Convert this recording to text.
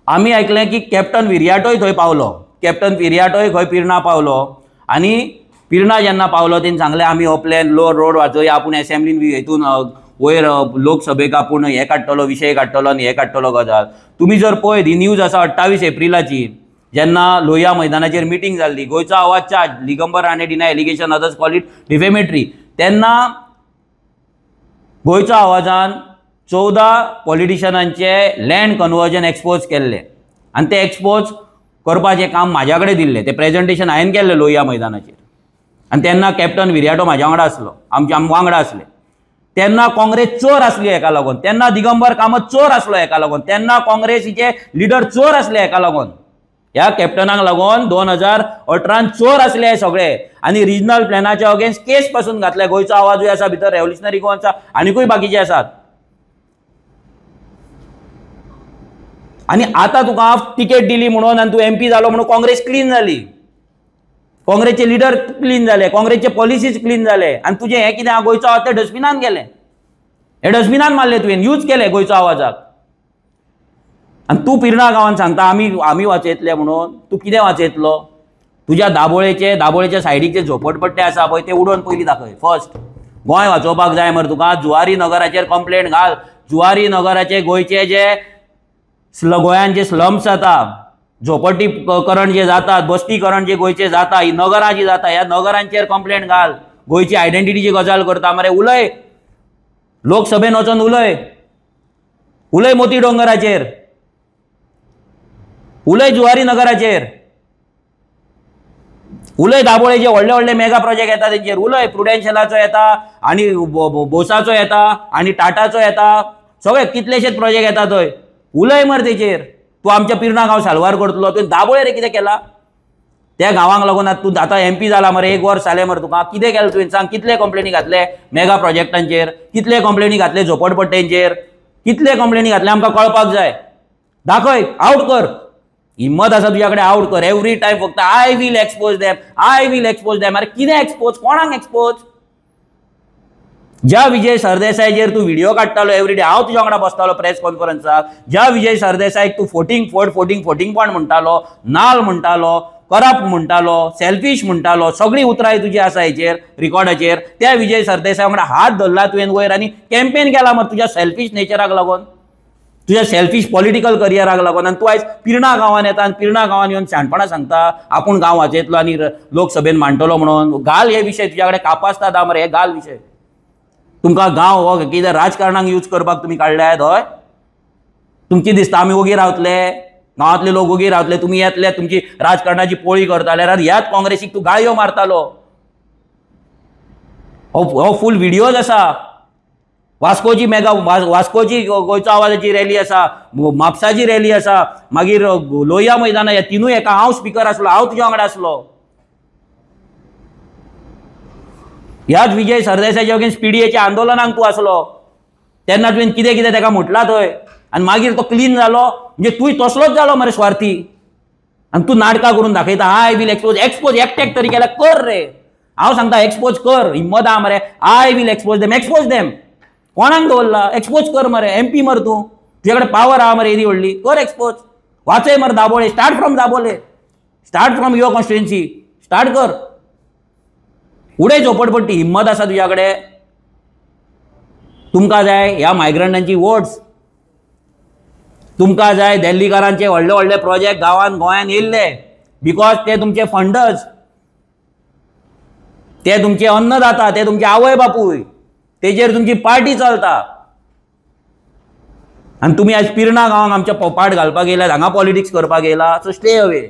आमी आयकलें की कॅप्टन विरियाटोय थंय पावलो, कॅप्टन विरियाटोय खंय पिर्णा पावलो आनी पिर्णा जेन्ना पावलो तेणी सांगलें आमी हो प्लॅन रोड वाचोवया, आपूण एसेंब्लीन हितून वयर लोकसभेक आपूण हे काडटलो विशय काडटलो आनी हे काडटलो गजाल. तुमी जर पळयत ही न्यूज आसा 28 एप्रिलाची, जेन्ना लोहिया मैदानाचेर मिटींग जाल्ली, Goencho Avaaz charge, Digambar Rane deny allegation others call it defamatory, तेन्ना गोंयच्या आवाजान 14 पॉलिटिशियनांचे लँड कन्वर्जन एक्सपोज केल्ले आनी ते एक्सपोज करपाचें काम म्हाज्या कडेन दिल्लें. तें प्रेजेंटेशन हांवें केल्लें लोहिया मैदानाचेर आनी तेन्ना कॅप्टन विरियाटो म्हाज्या वांगडा आसलो, आमच्या वांगडा आसले. तेन्ना काँग्रेस चोर आसली हेका लागून, तेन्ना दिगंबर कामत चोर आसलो हेका लागून, तेन्ना काँग्रेसीचे लिडर चोर आसले हेका लागून. ह्या कॅप्टनाक लागून 2018 चोर आसले हे सगळे आनी रिजनल प्लॅनाच्या अगेन्स्ट केस पासून घातले. गोंयचो आवाजूय आसा भितर, रेव्होल्युशनरी गोवांचा आनीकूय बाकीचे आसात. आनी आतां तुका तिकेट दिली म्हणून आनी तूं MP जालो म्हणून काँग्रेस क्लीन जाली, काँग्रेसचे लिडर क्लीन जाले, काँग्रेसचे पॉलिसीज क्लीन जाले आनी तुजें हें कितें गोंयचो आवाज ते डस्टबिनान गेलें, हे डस्टबिनान मारले तुवें, यूज केले गोंयचो आवाजाक. आनी तूं पिर्णा गांवांत सांगता आमी वाचयतले म्हणून. तूं कितें वाचयतलो? तुज्या दाबोळेच्या सायडीक जे झोपडपट्टे आसा पळय ते उडोवन पयलीं दाखय. फर्स्ट गोंय वाचोवपाक जाय मरे तुका. जुवारी नगराचेर कंप्लेंट घाल. जुवारी नगराचे गोंयचे जे गोंयान जे स्लम्स जाता, झोपडीकरण जे जातात, बस्तीकरण जे गोंयचे जाता, ही नगरां जी जाता, ह्या नगरांचेर कंप्लेंट घाल. गोंयची आयडेंटिटीची गजाल करता मरे. उलय लोकसभेन वचोन उलय मोती डोंगराचेर, उलय जुवारी नगराचेर, उलय दाबोळेचे व्हडले व्हडले मेगा प्रोजेक्ट येता तेंचेर उलय. प्रुडेन्शियलाचो येता आनी बोसाचो येता आनी टाटाचो येता, सगळे कितलेशेच प्रोजेक्ट येता थंय. उलय मरे तेचेर. तूं आमच्या पिर्णा गांव साल्वार करतलो, तुवें दाबोळे रे कितें केला? त्या गांवांक लागून तूं आतां MP जाला मरे, 1 वर्स जालें मरे तुका. कितें केलें तुवें सांग? कितले कंप्लेनी घातले मेगा प्रोजेक्टांचेर, कितले कंप्लेनी घातले झोपडपट्ट्यांचेर, कितले कंप्लेनी घातले आमकां कळपाक जाय. दाखय, आउट कर. हिम्मत आसा तुज्या कडेन, आउट कर. एवरी टायम फक्त I will expose them, I will expose them. अरे कितें एक्सपोज? कोणाक एक्सपोज? ज्या विजय सरदेसायचेर तूं व्हिडिओ काडटालो एवरीडे, हांव तुज्या वांगडा बसतालो प्रेस कॉन्फरन्साक, ज्या विजय सरदेसायक तूं फोटींग पॉयंट म्हणटालो, नाल म्हणटालो, करप्ट म्हणटालो, सेल्फीश म्हणटालो, सगळी उतराय तुजी आसा हेचेर रिकॉर्डाचेर, त्या विजय सरदेसाय वांगडा हात धरला तुवें वयर आनी कॅम्पेन केला मरे तुज्या सेल्फीश नेचराक लागून, तुज्या सेल्फीश पॉलिटिकल करियराक लागून. आनी तूं आयज पिर्णा गांवांत येता आनी पिर्णा गांवांत येवन शाणपणां सांगता आपूण गांव वाचयतलो आनी लोकसभेन मांडटलो म्हणून. घाल हे विशय तुज्या कडेन कापासता दा मरे, हे घाल विशय. तुमकां गांव हो कितें राजकारणाक यूज करपाक तुमी काडल्यात? हय, तुमची दिसता आमी ओगी रावतले, गांवांतले लोक ओगी रावतले, तुमी येतले तुमची राजकारणाची पोळी करताले, ह्याच काँग्रेसीक तूं गाळयो मारतालो. हो फूल व्हिडिओज आसा. वास्कोची गोंयचो आवाजाची रॅली आसा, म्हापसाची रॅली आसा, मागीर लोहिया मैदान, ह्या तिनूय एका हांव स्पिकर आसलो, हांव तुज्या वांगडा आसलो. ह्याच विजय सरदेसायच्या अगेन्स्ट PDAच्या आंदोलनाक तूं आसलो. तेन्ना तुवें कितें कितें ताका म्हटलां थंय आनी मागीर तो क्लीन जालो. म्हणजे तूंय तसलोच जालो मरे स्वार्थी. आनी तूं नाटकां करून दाखयता आय वील एक्सपोज एकट्याक तरी केल्यार कर रे. हांव सांगता एक्सपोज कर, हिम्मत आहा मरे. I will expose them. कोणाक दवरला? एक्सपोज कर मरे. MP मरे तूं, तुजे कडेन पावर आहा मरे येदी व्हडली, कर एक्सपोज. वाचय मरे Dabole, start from Dabole, start from your constituency, start कर. उडय झोपडपट्टी. हिम्मत आसा तुज्या कडेन? तुमकां जाय ह्या मायग्रंटांची वोट्स, तुमकां जाय दिल्लीकारांचे व्हडले व्हडले प्रोजेक्ट गांवांत गोंयांत येयल्ले, बिकॉज ते तुमचे फंडर्स, ते तुमचे अन्नदाता, ते तुमचे आवय बापूय, तेजेर तुमची पार्टी चलता. आनी तुमी आयज पिर्णा गांवांक आमच्या पोपाट घालपाक येयल्यात, हांगा पॉलिटिक्स करपाक येयला. So stay away.